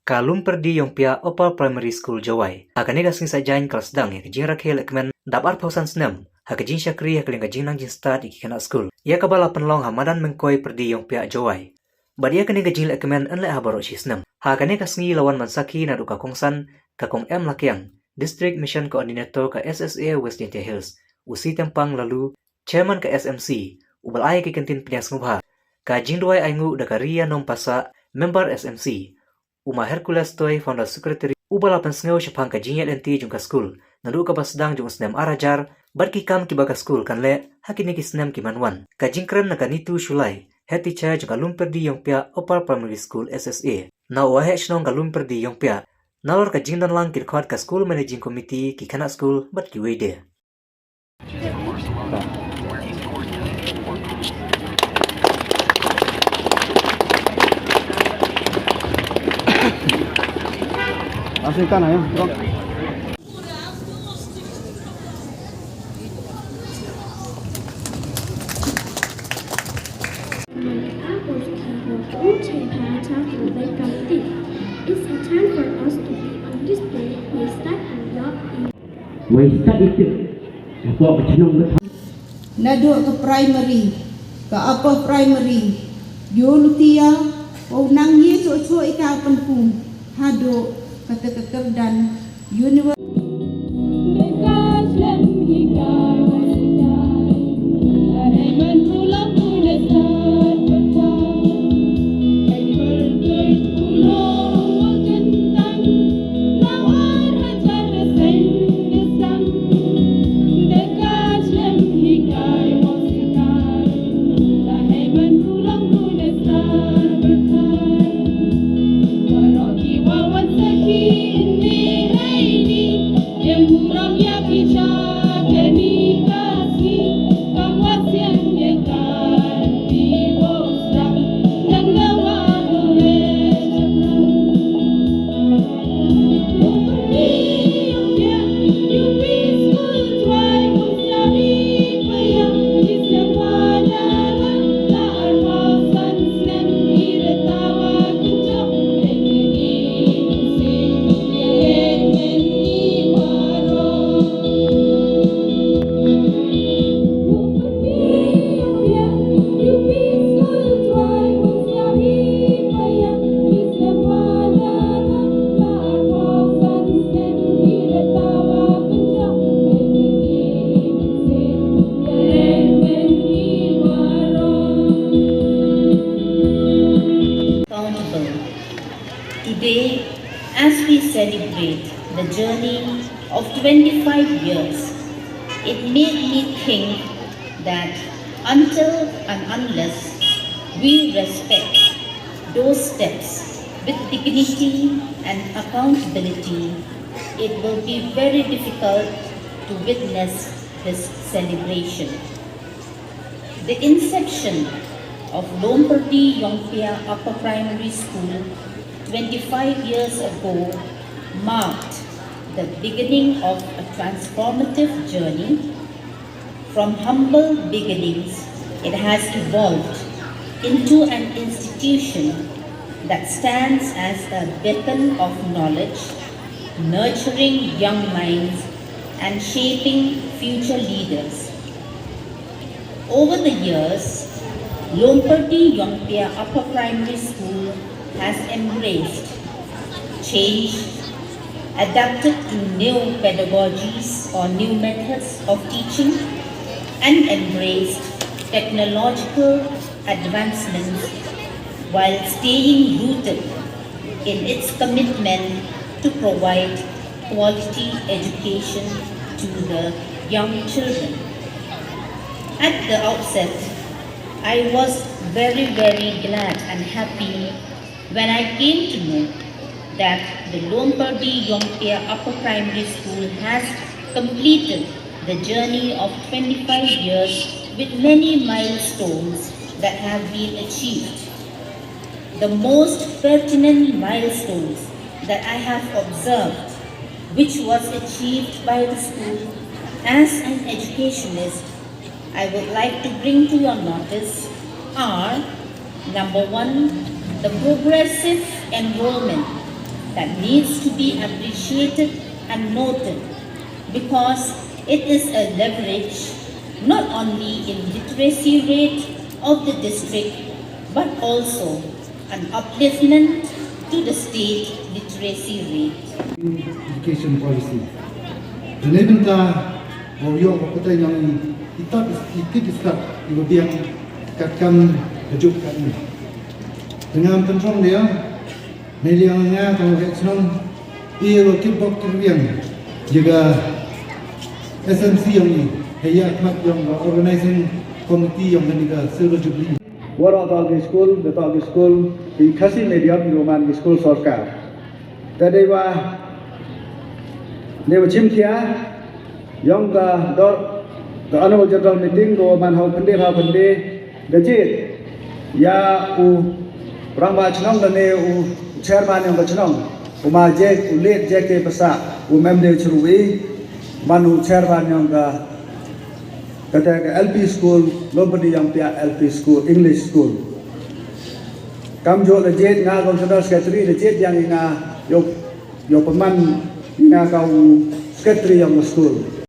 ka Loompyrdi ïongpiah Upper Primary School Jawai. Hakane ka sing sajain kelas Sdang ya jinglehkmen dapat pausan snem. Hakajin syakri hakaling ka jingnang jin start iki kana school. Ia kabala penlong hamadan mengkoi perdi ïongpiah Jawai. Badia kane ka jinglehkmen enle habaro shi snem. Hakane ka singi lawan mansaki na duka kongsan ka kong M Lakiang, District Mission Coordinator ka SSA West Dintia Hills. Usi tempang lalu Chairman ka SMC. Ubal ay kikantin pinyas ngubha. Ka jingduai aingu da karia nom pasa member SMC. Uma Hercules toy founder secretary ubala pensngeu syapang ka jinyat enti jung ka school nandu ka basdang jung snem arajar bat ki kam ki baga school kan le hakini ki snem ki manwan ka jingkren na kanitu shulai head teacher jung ka Loompyrdi ïongpiah Upper Primary School SSA na wahe shnong ka Loompyrdi ïongpiah nalor ka jingdan lang ki khot ka school managing committee ki kana school bat ki wede Asli tanah ya, bro. It's a time for us to be on display. We start and log in. We start itu. Apa macam mana? Naduk ke primary, ke upper primary. Yo lutia, o nang ye so ika penpung. Haduk kata dan university. Today, as we celebrate the journey of 25 years, it made me think that until and unless we respect those steps with dignity and accountability, it will be very difficult to witness this celebration. The inception of Loompyrdi ïongpiah Upper Primary School 25 years ago marked the beginning of a transformative journey. From humble beginnings, it has evolved into an institution that stands as a beacon of knowledge, nurturing young minds and shaping future leaders. Over the years, Loompyrdi ïongpiah Upper Primary School has embraced change, adapted to new pedagogies or new methods of teaching, and embraced technological advancements while staying rooted in its commitment to provide quality education to the young children. At the outset, I was very glad and happy when I came to know that the Loompyrdi ïongpiah Upper Primary School has completed the journey of 25 years with many milestones that have been achieved. The most pertinent milestones that I have observed, which was achieved by the school as an educationist, I would like to bring to your notice are: number one, the progressive enrollment that needs to be appreciated and noted because it is a leverage not only in literacy rate of the district but also an upliftment to the state literacy rate. Education policy. Jenebenta Boyo Kota yang kita start kemudian katkan kejukan ini. Dengan pentrong dia, meliangnya kalau senang ia kibok kerjaan juga SMC yang ini, hayat mak yang organizing committee yang menikah seluruh jubli. Warak tak school di kasih medium roman di school sorkar. Tadi wah Newa Cimkia yang the annual general meeting do man hau pende dajit ya ramba chnong ne chairman yang chnong ma je ulet je ke pasa member chrui manu chairman yang kata LP school Loompyrdi ïongpiah LP school English school kam jo dajit nga general secretary dajit yang nga yo peman nga kau secretary yang school